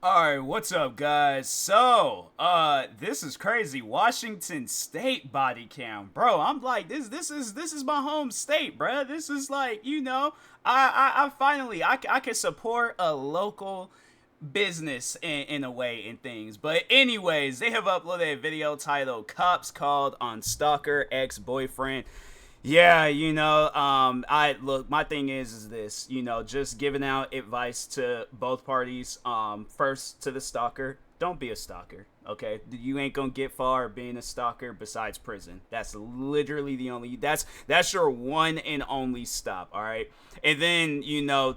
Alright, what's up guys? This is crazy. Washington State body cam. Bro, I'm like this is my home state, bro. This is like, I finally I can support a local business in a way and things. But anyways, they have uploaded a video titled Cops Called on Stalker Ex-Boyfriend. Yeah, I look. My thing is this. Just giving out advice to both parties. First to the stalker, don't be a stalker. Okay, you ain't gonna get far being a stalker besides prison. That's literally the only. That's your one and only stop. All right, and then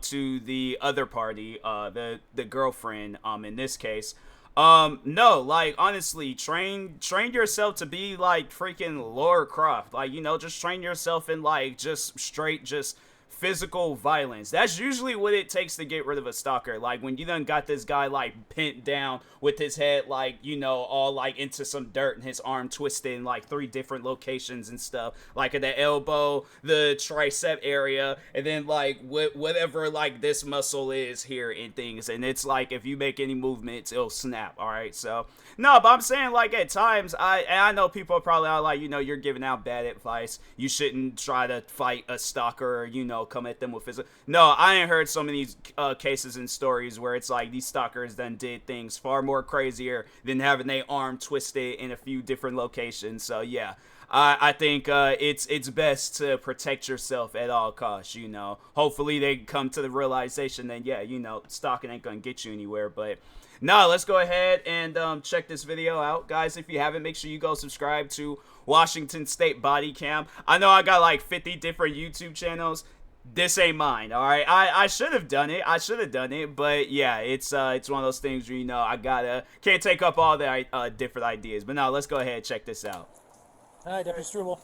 to the other party, the girlfriend. In this case, no, like honestly, train yourself to be like freaking Laura Croft. Like, just train yourself in like just straight just physical violence. That's usually what it takes to get rid of a stalker. Like when you done got this guy like pinned down with his head like, all like into some dirt and his arm twisted in like three different locations and stuff. Like at the elbow, the tricep area, and then like whatever like this muscle is here and things. And it's like if you make any movements, it'll snap. All right. So no, but I'm saying like at times I know people are probably out like, you're giving out bad advice. You shouldn't try to fight a stalker or, come at them with physical. No, I ain't heard so many cases and stories where it's like these stalkers then did things far more crazier than having their arm twisted in a few different locations. So yeah, I think it's best to protect yourself at all costs. Hopefully they come to the realization that yeah, stalking ain't gonna get you anywhere. But no, let's go ahead and check this video out, guys. If you haven't, make sure you go subscribe to Washington State Body Cam. I know I got like 50 different YouTube channels. This ain't mine, all right. I should have done it. But yeah, it's one of those things where I gotta can't take up all the different ideas. But now let's go ahead and check this out. Hi, Deputy Struble.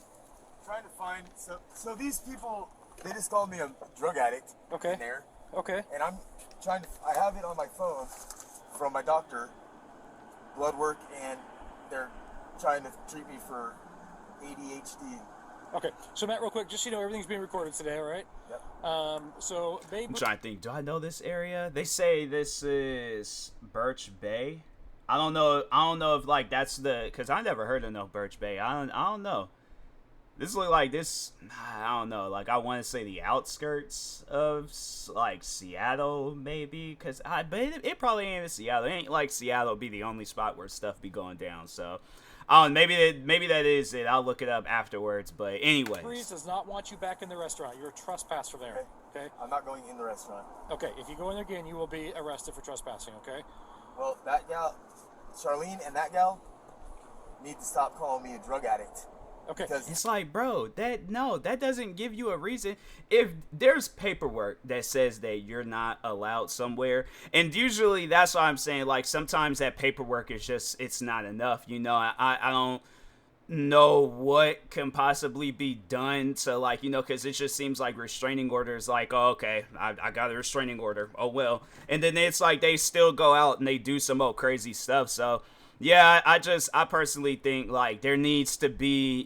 Trying to find so these people, they just called me a drug addict. Okay. In there. Okay. And I'm trying to. I have it on my phone from my doctor, blood work, and they're trying to treat me for ADHD. Okay. So Matt, real quick, just so you know, everything's being recorded today. All right. Yep. So babe. I'm trying to think. Do I know this area? They say this is Birch Bay. I don't know. If like that's because I never heard of no Birch Bay. I don't know. This look like this. I don't know. Like I want to say the outskirts of like Seattle, maybe. But it probably ain't in Seattle. It ain't like Seattle be the only spot where stuff be going down. So, maybe that is it. I'll look it up afterwards. But anyways, Freeze does not want you back in the restaurant. You're a trespasser there. Okay. I'm not going in the restaurant. Okay. If you go in there again, you will be arrested for trespassing. Okay. Well, that gal, Charlene, and that gal need to stop calling me a drug addict. Okay. It's like, bro, that doesn't give you a reason. If there's paperwork that says that you're not allowed somewhere, and usually that's why I'm saying, like, sometimes that paperwork is just, it's not enough. I don't know what can possibly be done to, like, because it just seems like restraining orders, like, oh, okay, I got a restraining order. Oh, well. And then it's like they still go out and they do some old crazy stuff. So, yeah, I personally think like there needs to be,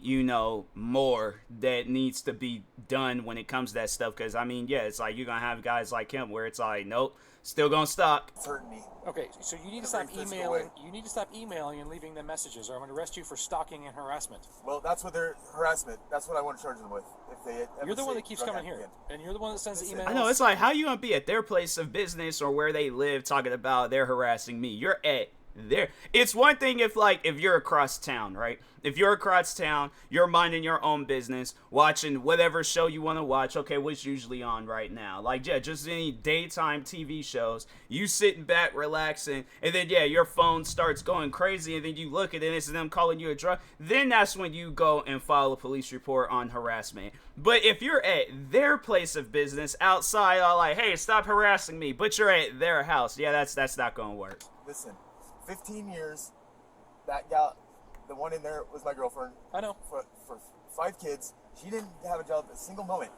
more that needs to be done when it comes to that stuff. Because I mean, yeah, it's like you're gonna have guys like him where it's like, nope, still gonna stalk. It's hurting me. Okay. So you need to stop emailing. You need to stop emailing and leaving them messages, or I'm going to arrest you for stalking and harassment. Well, that's what they're harassment. That's what I want to charge them with. If they you're the one that keeps coming here, and you're the one that sends the emails. I know, it's like, how you gonna be at their place of business or where they live talking about they're harassing me? You're at there. It's one thing if you're across town, right? If you're across town, you're minding your own business, watching whatever show you want to watch. Okay, what's usually on right now? Like, yeah, just any daytime TV shows. You sitting back, relaxing, and then, yeah, your phone starts going crazy, and then you look at it, and it's them calling you a drug. Then that's when you go and file a police report on harassment. But if you're at their place of business outside, all like, hey, stop harassing me, but you're at their house, yeah, that's not going to work. Listen. 15 years, that gal, the one in there was my girlfriend. I know. For 5 kids. She didn't have a job a single moment.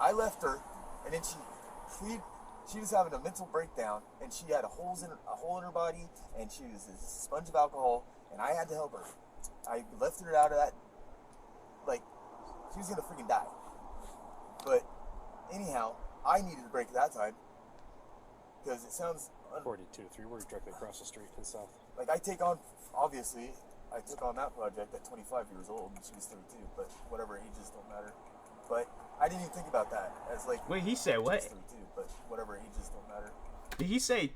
I left her, and then she was having a mental breakdown, and she had a hole in her body, and she was a sponge of alcohol, and I had to help her. I lifted her out of that, like, she was gonna freaking die. But anyhow, I needed a break at that time, because it sounds 42, 3. We're directly across the street to the south. Like, obviously, I took on that project at 25 years old, and she was 32, but whatever, ages don't matter. But I didn't even think about that as, like... Wait, he said what? She was 32, but whatever, ages don't matter. Did he say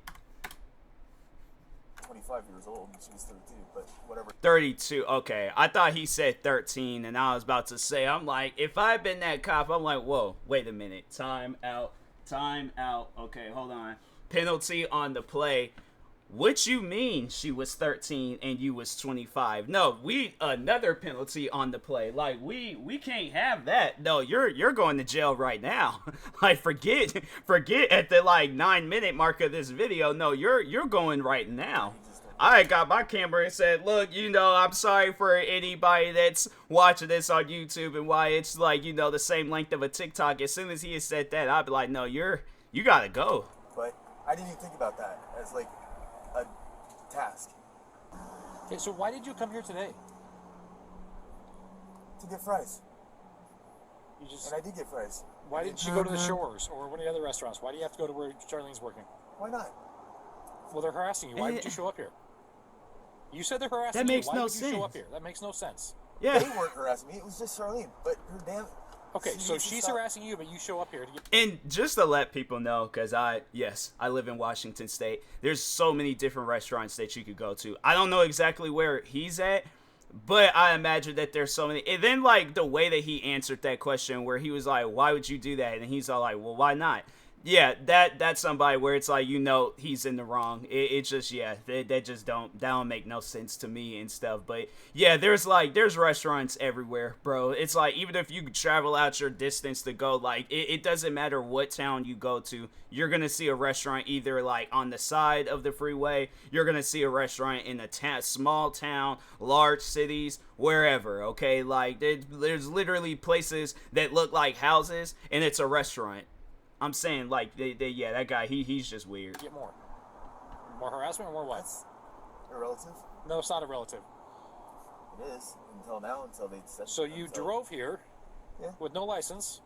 25 years old, and she was 32, but whatever. 32? Okay, I thought he said 13, and I was about to say, I'm like, if I had been that cop, I'm like, whoa, wait a minute, time out. Okay, hold on. Penalty on the play. What you mean she was 13 and you was 25? No, another penalty on the play. Like, we can't have that. No, you're going to jail right now. Like, forget at the like 9-minute mark of this video. No, you're going right now. I got my camera and said, look, I'm sorry for anybody that's watching this on YouTube and why it's like, the same length of a TikTok. As soon as he had said that, I'd be like, no, you gotta go. But I didn't even think about that as like a task. Okay, so why did you come here today? To get fries. And I did get fries. Why didn't you go to the Shores or one of the other restaurants? Why do you have to go to where Charlene's working? Why not? Well, they're harassing you. Why did you show up here? You said they're harassing That makes you. Why no would you sense. show up here? That makes no sense. Yeah. They weren't harassing me. It was just Charlene. But her damn... Okay, so she's harassing you, but you show up here to get... And just to let people know, because I live in Washington State. There's so many different restaurants that you could go to. I don't know exactly where he's at, but I imagine that there's so many. And then, like, the way that he answered that question where he was like, why would you do that? And he's all like, well, why not? Yeah, that's somebody where it's like, he's in the wrong. It's just, that just don't make no sense to me and stuff. But yeah, there's restaurants everywhere, bro. It's like, even if you travel out your distance to go, like, it doesn't matter what town you go to, you're going to see a restaurant either like on the side of the freeway. You're going to see a restaurant in a small town, large cities, wherever, okay? Like, there's literally places that look like houses and it's a restaurant. I'm saying, like, that guy, he's just weird. Get more harassment or more what? That's irrelative. No, it's not a relative. It is until now, until they said. So you drove here with no license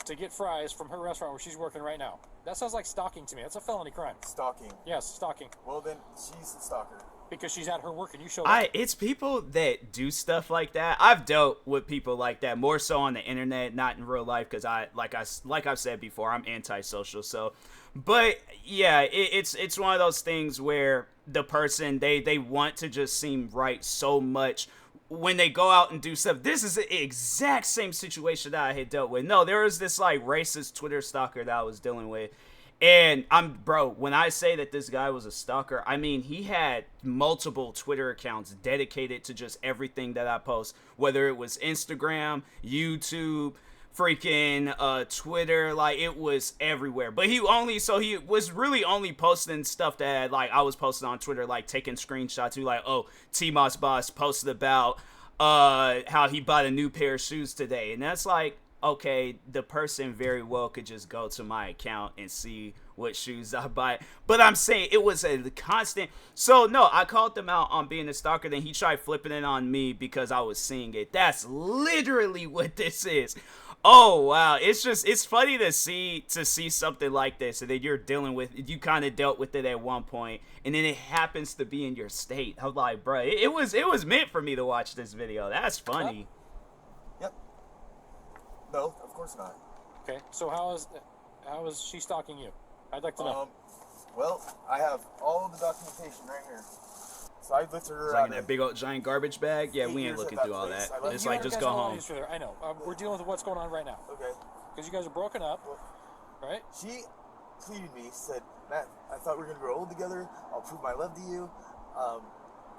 to get fries from her restaurant where she's working right now. That sounds like stalking to me. That's a felony crime. Stalking. Yes, stalking. Well, then she's a stalker. Because she's at her work and you show up. It's people that do stuff like that. I've dealt with people like that more so on the internet, not in real life, because like I've said before, I'm antisocial. So, but yeah, it's one of those things where the person they want to just seem right so much when they go out and do stuff. This is the exact same situation that I had dealt with. No, there was this like racist Twitter stalker that I was dealing with. And when I say that this guy was a stalker, I mean, he had multiple Twitter accounts dedicated to just everything that I post, whether it was Instagram, YouTube, freaking Twitter, like it was everywhere. But he was really only posting stuff that like I was posting on Twitter, like taking screenshots. He like, oh, TMossBoss posted about how he bought a new pair of shoes today, and that's like, okay, the person very well could just go to my account and see what shoes I buy. But I'm saying it was a constant. So, no, I called them out on being a stalker. Then he tried flipping it on me because I was seeing it. That's literally what this is. Oh, wow. It's funny to see something like this. And then you kind of dealt with it at one point. And then it happens to be in your state. I'm like, bro, it was meant for me to watch this video. That's funny. Yep. No, of course not. Okay, so how is she stalking you? I'd like to know. Well, I have all of the documentation right here. So I lifted her like in that big old giant garbage bag. Yeah, we ain't looking through all that. It's like, just go home. I know. We're dealing with what's going on right now. Okay. Because you guys are broken up, right? She pleaded me, said, Matt, I thought we were going to grow old together. I'll prove my love to you.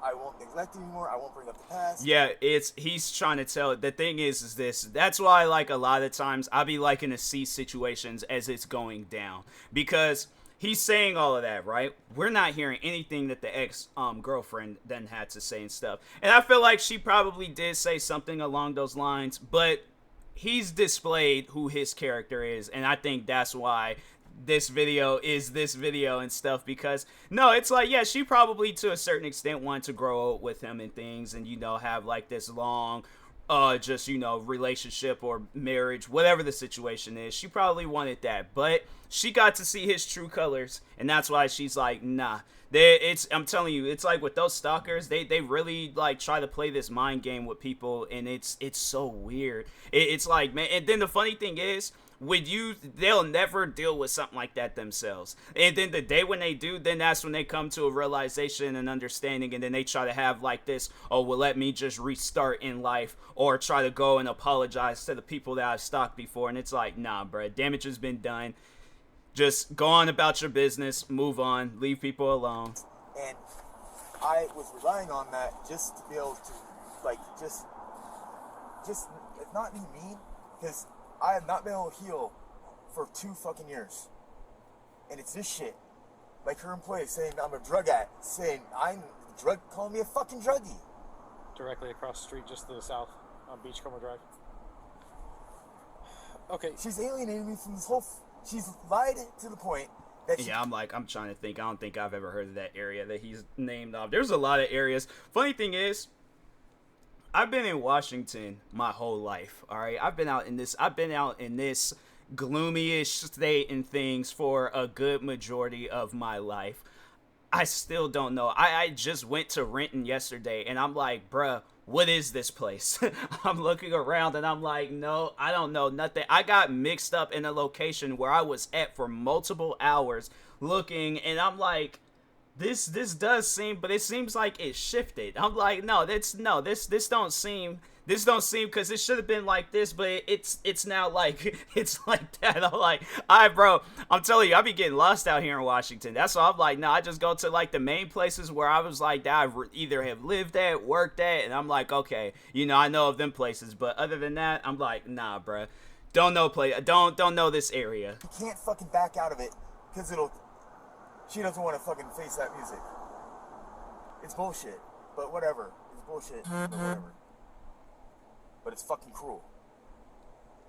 I won't neglect you anymore. I won't bring up the past. Yeah, he's trying to tell. The thing is this. That's why, like, a lot of times I be liking to see situations as it's going down, because he's saying all of that, right? We're not hearing anything that the ex-girlfriend then had to say and stuff. And I feel like she probably did say something along those lines, but he's displayed who his character is, and I think that's why this video is this video and stuff. Because no, it's like, yeah, she probably to a certain extent wanted to grow old with him and things, and have like this long just, you know, relationship or marriage, whatever the situation is. She probably wanted that, but she got to see his true colors, and that's why she's like, nah. I'm telling you, it's like with those stalkers, they really like try to play this mind game with people, and it's so weird. It's like, man, and then the funny thing is, they'll never deal with something like that themselves. And then the day when they do, then that's when they come to a realization and understanding, and then they try to have like this, oh, well, let me just restart in life, or try to go and apologize to the people that I've stalked before. And it's like, nah, bruh, damage has been done. Just go on about your business, move on, leave people alone. And I was relying on that just to be able to, like, just not be mean, because I have not been able to heal for 2 fucking years. And it's this shit. Like her employee saying I'm a drug addict, saying calling me a fucking druggie. Directly across the street, just to the south, on Beachcomber Drive. Okay. She's alienated me from this whole... She's lied to the point that yeah, I'm trying to think. I don't think I've ever heard of that area that he's named off. There's a lot of areas. Funny thing is, I've been in Washington my whole life. All right, I've been out in this gloomy-ish state and things for a good majority of my life. I still don't know. I just went to Renton yesterday, and I'm like, bruh, what is this place? I'm looking around, and I'm like, no, I don't know nothing. I got mixed up in a location where I was at for multiple hours looking, and I'm like, this does seem, but it seems like it shifted. I'm like, this don't seem, because it should have been like this, but it's now like, it's like that. I'm like, all right, bro, I'm telling you, I be getting lost out here in Washington. That's why I'm like, no, I just go to like the main places where I was like, that I either have lived at, worked at, and I'm like, okay, you know, I know of them places, but other than that, I'm like, nah, bro, don't know this area. You can't fucking back out of it, because she doesn't want to fucking face that music. It's bullshit, but whatever. It's bullshit, but whatever. But it's fucking cruel.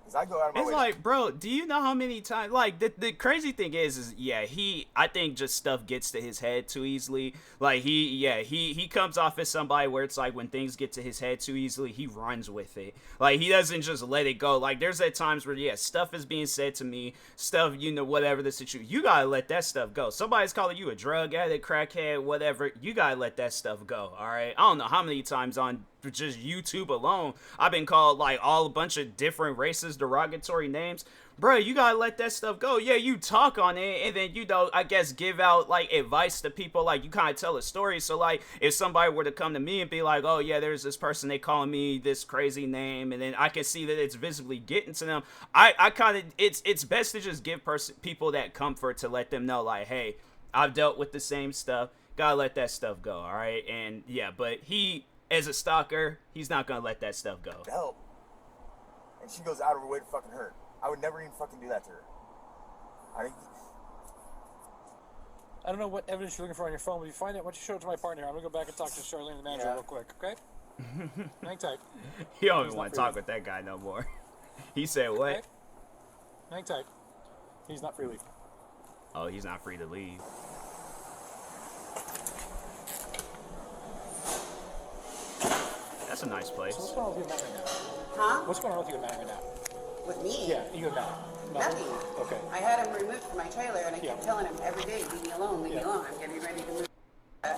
Because I go out of my way. It's like, bro, do you know how many times, like, the crazy thing is yeah, I think just stuff gets to his head too easily. Like, he comes off as somebody where it's like, when things get to his head too easily, he runs with it. Like, he doesn't just let it go. Like, there's at times where, yeah, stuff is being said to me, stuff, you know, whatever the situation, you gotta let that stuff go. Somebody's calling you a drug addict, crackhead, whatever, you gotta let that stuff go, alright? I don't know how many times on just YouTube alone I've been called like a bunch of different racist derogatory names. Bro, you gotta let that stuff go. Yeah, you talk on it, and then, you know, I guess give out like advice to people, like you kind of tell a story. So like, if somebody were to come to me and be like, oh yeah, there's this person, they calling me this crazy name, and then I can see that it's visibly getting to them, I kind of, it's best to just give people that comfort, to let them know like, hey, I've dealt with the same stuff, gotta let that stuff go. All right. And yeah, but as a stalker, he's not gonna let that stuff go. Help. And she goes out of her way to fucking hurt. I would never even fucking do that to her. I don't know what evidence you're looking for on your phone, but if you find it, why don't you show it to my partner? I'm gonna go back and talk to Charlene, the manager, real quick, okay? Hang tight. You don't even want to talk with that guy no more. He said what? Okay. Hang tight. He's not free to leave. Oh, he's not free to leave. That's a nice place. So what's going on with you and Matt right now? Huh? What's going on with you and Matt right now? With me? Yeah, you and Matt. Nothing. Okay. I had him removed from my trailer, and I kept telling him every day, leave me alone, leave me alone. I'm getting ready to move.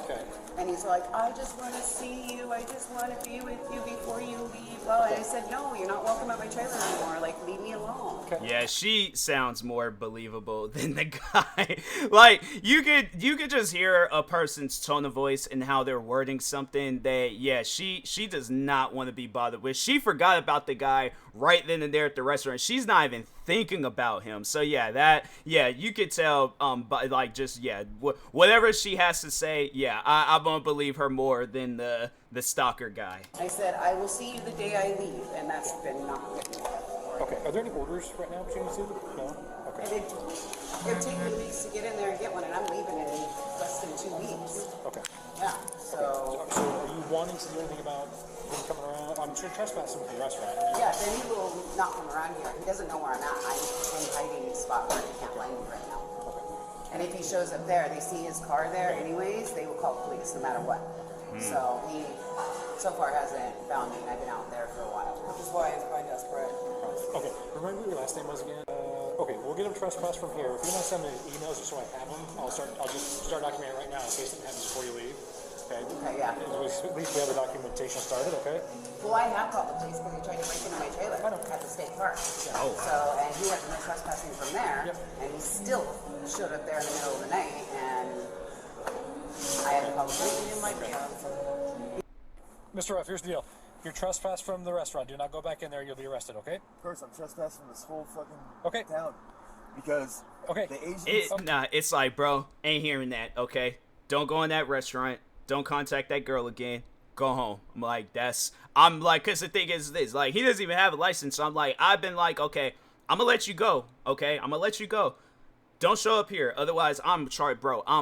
Okay. And he's like, I just want to see you. I just want to be with you before you leave. Well, and I said, no, you're not welcome at my trailer anymore. Like, leave me alone. Okay. Yeah, she sounds more believable than the guy. Like, you could just hear a person's tone of voice and how they're wording something that, yeah, she does not want to be bothered with. She forgot about the guy right then and there at the restaurant. She's not even thinking about him. So yeah, you could tell, but like, just, yeah, whatever she has to say, yeah, I'm gonna believe her more than the stalker guy. I said, I will see you the day I leave, and that's been not good. Okay. Are there any orders right now between you two? No? Okay. And it'd take me weeks to get in there and get one, and I'm leaving in less than 2 weeks. Okay. Yeah, so... So are you wanting to do anything about him coming around? I'm sure trespassing with the restaurant. Yeah, then he will not come around here. He doesn't know where I'm at. I'm in hiding spot where he can't find me right now. Okay. And if he shows up there, they see his car there anyways, they will call police no matter what. So so far hasn't found me, and I've been out there for a while. Which is why it's quite desperate. Okay, remember what your last name was again? Okay, we'll get them trespass from here. If you want to send me emails just so I have them, I'll just start documenting right now in case something happens before you leave. Okay? Okay, yeah. At least we have the documentation started, okay? Well, I have called the police because he tried to break into my trailer at the state park. Oh. So, and he went no trespassing from there, Yep. and he still showed up there in the middle of the night, and I had to call the police. You might be on. Mr. Ruff, here's the deal. You're trespassed from the restaurant. Do not go back in there. You'll be arrested, okay? Of course, I'm trespassing this whole fucking Okay. town because Okay. the Asians. Nah, it's like, bro, ain't hearing that, okay? Don't go in that restaurant. Don't contact that girl again. Go home. I'm like, because the thing is this, like, he doesn't even have a license. So I'm like, I've been like, okay, I'm going to let you go, okay? I'm going to let you go. Don't show up here. Otherwise, I'm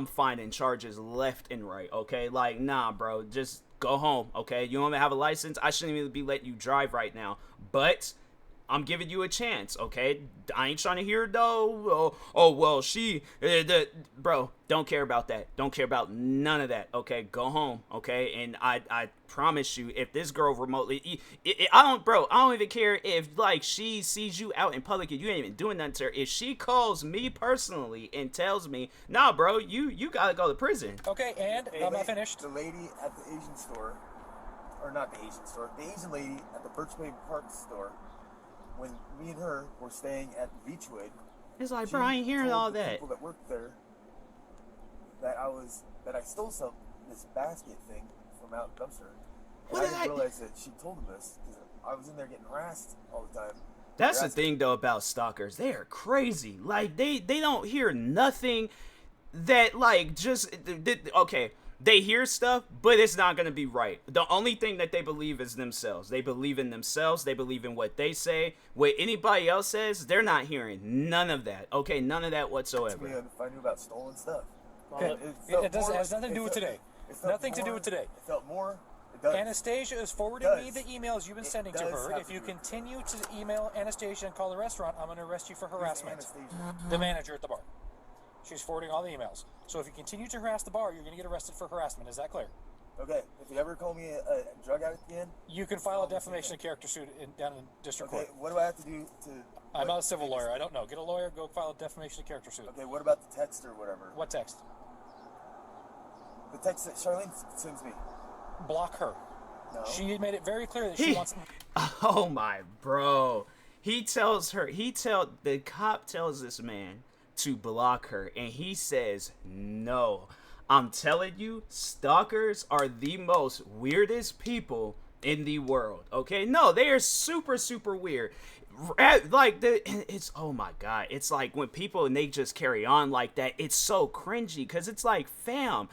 finding charges left and right, okay? Like, nah, bro, just go home, okay? You don't even have a license. I shouldn't even be letting you drive right now. But I'm giving you a chance, okay? I ain't trying to hear though. Oh well, bro, don't care about that. Don't care about none of that, okay? Go home, okay? And I promise you, if this girl remotely, I don't even care if like she sees you out in public and you ain't even doing nothing to her. If she calls me personally and tells me, nah, bro, you gotta go to prison. Okay, and I'm not finished. The lady at the Asian store, or not the Asian store, the Asian lady at the Birch Bay Park store. When me and her were staying at Beechwood, It's like, bro, I ain't hearing all that. People that worked there, that I stole this basket thing from out the dumpster. And I didn't realize that she told them this because I was in there getting harassed all the time. That's the thing though about stalkers. They are crazy. Like they don't hear nothing that like just okay. They hear stuff, but it's not going to be right. The only thing that they believe is themselves. They believe in themselves. They believe in what they say. What anybody else says, they're not hearing none of that. Okay, none of that whatsoever. If I knew about stolen stuff. Okay. It has nothing to do with today. Nothing to do with today. It felt more. It does. Anastasia is forwarding me the emails you've been sending to her. If you continue to email Anastasia and call the restaurant, I'm going to arrest you for harassment. The manager at the bar. She's forwarding all the emails. So if you continue to harass the bar, you're going to get arrested for harassment. Is that clear? Okay. If you ever call me a drug addict again, you can file a defamation of character suit down in district court. Okay. What do I have to do to? I'm not a civil lawyer. I don't know. Get a lawyer. Go file a defamation of character suit. Okay. What about the text or whatever? What text? The text that Charlene sends me. Block her. No. She made it very clear that she wants. Oh my bro. The cop tells this man to block her, and he says no. I'm telling you, stalkers are the most weirdest people in the world. Okay, no, they are super weird. Like it's oh my god, it's like when people and they just carry on like that, it's so cringy because it's like, fam,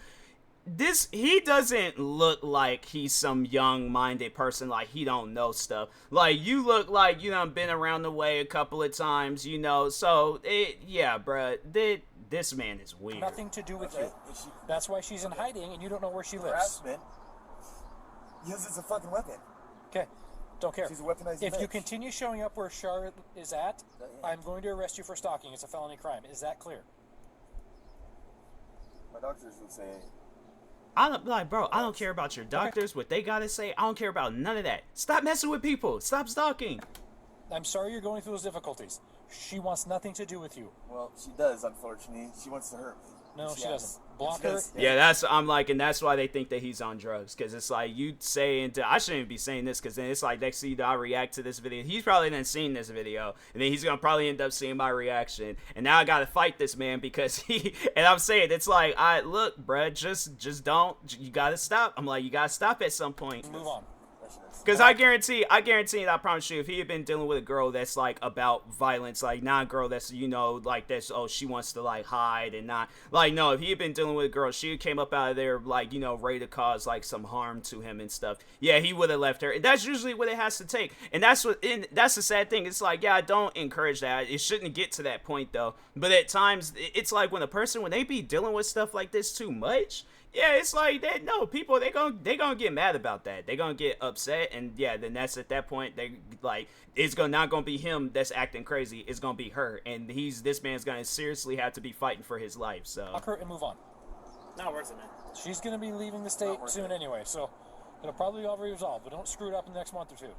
he doesn't look like he's some young-minded person, like he don't know stuff. Like, you look like you done been around the way a couple of times, you know, so, yeah, bruh, this man is weird. Nothing to do with you. That's why she's in hiding, and you don't know where she lives. Harassment. Yes, it's a fucking weapon. Okay, don't care. She's a weaponized If you bitch. continue showing up where Charlotte is at, I'm going to arrest you for stalking. It's a felony crime. Is that clear? My doctors would say... I don't care about your doctors, what they gotta say. I don't care about none of that. Stop messing with people. Stop stalking. I'm sorry you're going through those difficulties. She wants nothing to do with you. Well, she does, unfortunately. She wants to hurt me. No, she doesn't. Block her. Yeah, and that's why they think that he's on drugs. Because it's like, you say, I shouldn't even be saying this, because then it's like, next thing I react to this video. He's probably not seen this video, and then he's going to probably end up seeing my reaction. And now I got to fight this man because and I'm saying, it's like, look, bruh, just don't, you got to stop. I'm like, you got to stop at some point. Move on. Because I guarantee, and I promise you, if he had been dealing with a girl that's like about violence, like not a girl that's, you know, like that's, oh, she wants to like hide and not, like, no, if he had been dealing with a girl, she came up out of there like, you know, ready to cause like some harm to him and stuff. Yeah, he would have left her. And that's usually what it has to take. And that's the sad thing. It's like, yeah, I don't encourage that. It shouldn't get to that point though. But at times, it's like when they be dealing with stuff like this too much, yeah, it's like that. No, people, they gonna get mad about that. They gonna get upset, and yeah, then that's at that point. They like, it's not gonna be him that's acting crazy. It's gonna be her, and this man's gonna seriously have to be fighting for his life. So Block her and move on. Not worth it, man. She's gonna be leaving the state soon anyway, so It'll probably be all resolved, but don't screw it up in the next month or two.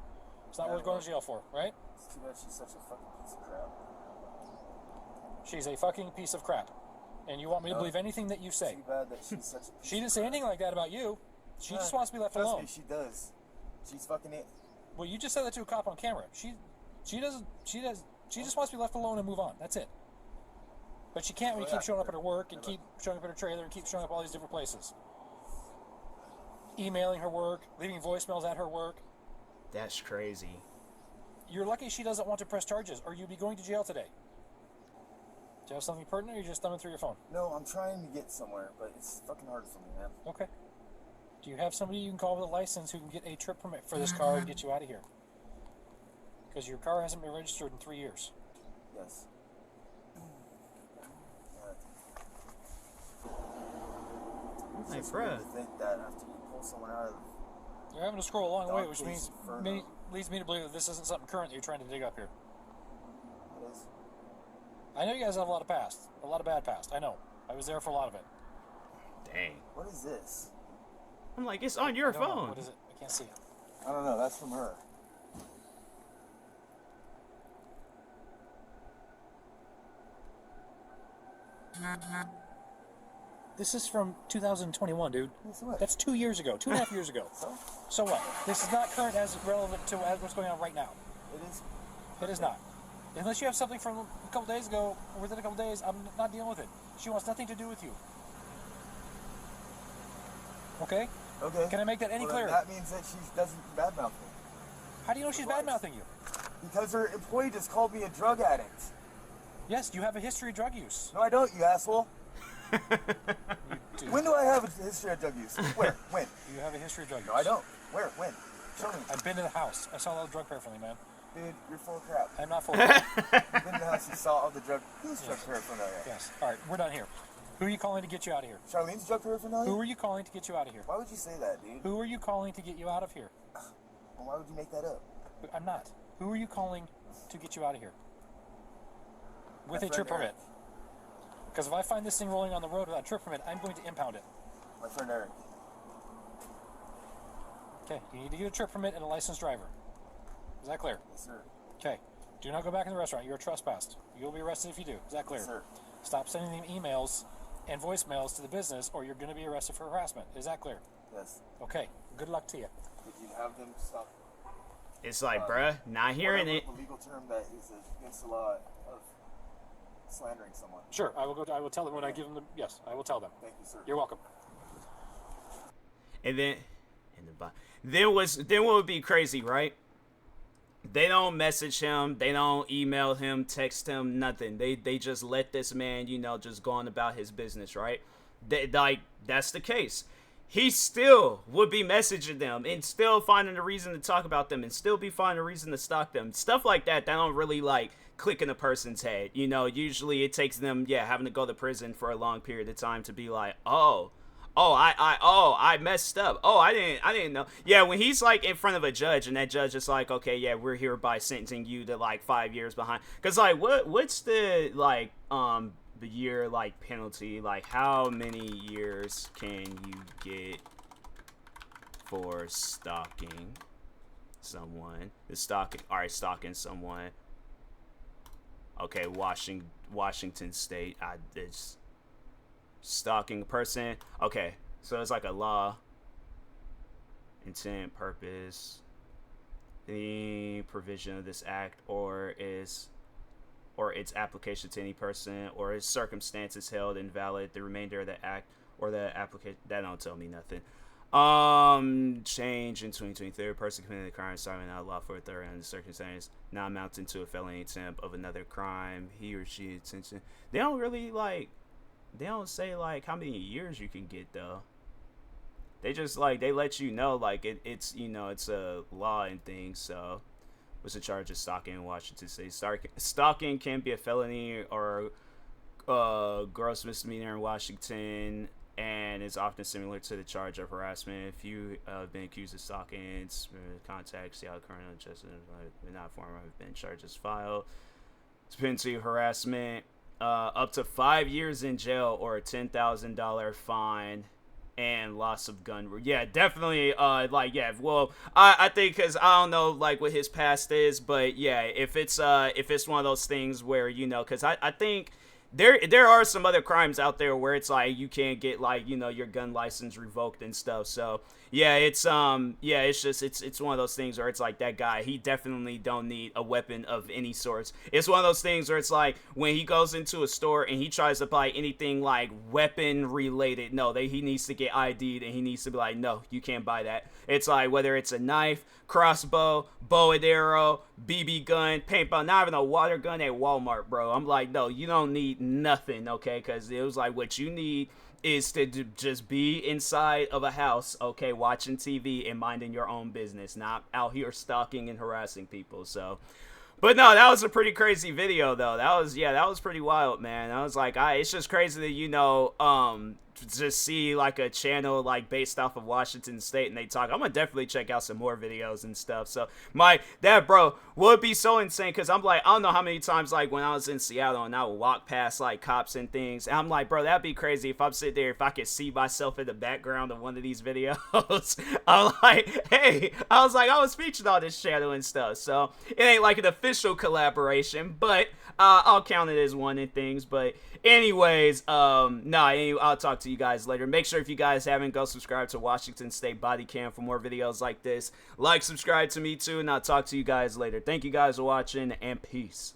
It's not worth going to jail for, right? It's too bad she's such a fucking piece of crap. She's a fucking piece of crap. And you want me to believe anything that you say. Too bad that she's such a piece She didn't say anything like that about you. She just wants to be left Trust alone. me, she does. She's fucking it. Well, you just said that to a cop on camera. She just wants to be left alone and move on. That's it. But she can't when you keep showing up at her work and keep showing up at her trailer and keep showing up all these different places. Emailing her work, leaving voicemails at her work. That's crazy. You're lucky she doesn't want to press charges, or you'd be going to jail today. Do you have something pertinent, or you're just thumbing through your phone? No, I'm trying to get somewhere, but it's fucking hard for me, man. Okay. Do you have somebody you can call with a license who can get a trip permit for this car and get you out of here? Because your car hasn't been registered in 3 years. Yes. Hey, It's bruh. weird to think that after you pull someone out of You're having to scroll a long way, Dark which Days Inferno. leads me to believe that this isn't something current that you're trying to dig up here. it is. I know you guys have a lot of past, a lot of bad past. I know. I was there for a lot of it. Dang. What is this? I'm like, it's on your I don't know. phone. What is it? I can't see. I don't know. That's from her. This is from 2021, dude. So what? That's 2 years ago, 2.5 years ago. So what? This is not current as relevant to what's going on right now. It is. It is not. Unless you have something from a couple days ago, or within a couple days, I'm not dealing with it. She wants nothing to do with you. Okay? Okay. Can I make that any Well, clearer? That means that she doesn't badmouth me. How do you know she's bad-mouthing you? Because her employee just called me a drug addict. Yes, you have a history of drug use. No, I don't, you asshole. You do. When do I have a history of drug use? Where? When? You have a history of drug use. No, I don't. Where? When? Show me. I've been to the house. I saw all the drug paraphernalia, man. Dude, you're full of crap. I'm not full of it. You've been in the house, you saw all the drug. Who's drug paraphernalia? Yes. All right, we're done here. Who are you calling to get you out of here? Charlene's drug paraphernalia? Who are you calling to get you out of here? Why would you say that, dude? Who are you calling to get you out of here? Well, why would you make that up? I'm not. Who are you calling to get you out of here? With My a trip friend permit. Because if I find this thing rolling on the road without a trip permit, I'm going to impound it. My friend Eric. Okay, you need to get a trip permit and a licensed driver. Is that clear? Yes, sir. Okay. Do not go back in the restaurant. You're trespassed. You'll be arrested if you do. Is that clear? Yes, sir. Stop sending them emails and voicemails to the business, or you're going to be arrested for harassment. Is that clear? Yes. Okay. Good luck to you. Did you have them stop? It's like, bruh, not hearing Whatever it. the legal term that is against the law of slandering someone. Sure. I will tell them when I give them the. Yes, I will tell them. Thank you, sir. You're welcome. And then, then what would be crazy, right? They don't message him, they don't email him, text him, nothing. They just let this man, just go on about his business, right? That's the case. He still would be messaging them and still finding a reason to talk about them and still be finding a reason to stalk them. Stuff like that don't really click in a person's head. Usually it takes them, having to go to prison for a long period of time to be like, I messed up. Oh, I didn't know. Yeah, when he's in front of a judge and that judge is like, okay, yeah, we're hereby sentencing you to 5 years behind. Cause what's the the year penalty? How many years can you get for stalking someone? Stalking someone. Okay, Washington State. It's stalking a person. Okay, so it's a law, intent, purpose, the provision of this act, or its application to any person, or its circumstances held invalid, the remainder of the act or the application. That don't tell me nothing. Change in 2023, a person committed a crime starting out law for a third under circumstances not amounting to a felony attempt of another crime, he or she attention. They don't really they don't say how many years you can get though. They just they let you know it's it's a law and things. So what's the charge of stalking in Washington State? Stalking can be a felony or gross misdemeanor in Washington, and is often similar to the charge of harassment. If you have been accused of stalking, contact Seattle criminal justice not former have been charges filed. It's penalty of harassment, up to 5 years in jail or a $10,000 fine and loss of gun. Yeah, definitely. Like, yeah. Well, I think because I don't know like what his past is, but yeah, if it's one of those things where because I think. There are some other crimes out there where it's like you can't get like your gun license revoked and stuff. So yeah, it's it's one of those things where it's like that guy, he definitely don't need a weapon of any sorts. It's one of those things where it's like when he goes into a store and he tries to buy anything like weapon related, no, he needs to get ID'd and he needs to be like, no, you can't buy that. It's like whether it's a knife, crossbow, bow and arrow, BB gun, paintball, not even a water gun at Walmart, bro. I'm like, no, you don't need nothing, okay? Because it was like what you need is to just be inside of a house, okay, watching TV and minding your own business, not out here stalking and harassing people. So, but no, that was a pretty crazy video, though. That was pretty wild, man. I was like, it's just crazy that just see like a channel like based off of Washington State and they talk. I'm gonna definitely check out some more videos and stuff. So that bro would be so insane, because I'm like, I don't know how many times like when I was in Seattle and I would walk past like cops and things, and I'm like, bro, that'd be crazy if I'm sitting there, if I could see myself in the background of one of these videos. I'm like, hey, I was featured on this channel and stuff. So it ain't like an official collaboration, but I'll count it as one and things. But anyways, I'll talk to you guys later. Make sure if you guys haven't, go subscribe to Washington State Body Cam for more videos like this. Like, subscribe to me too, and I'll talk to you guys later. Thank you guys for watching, and peace.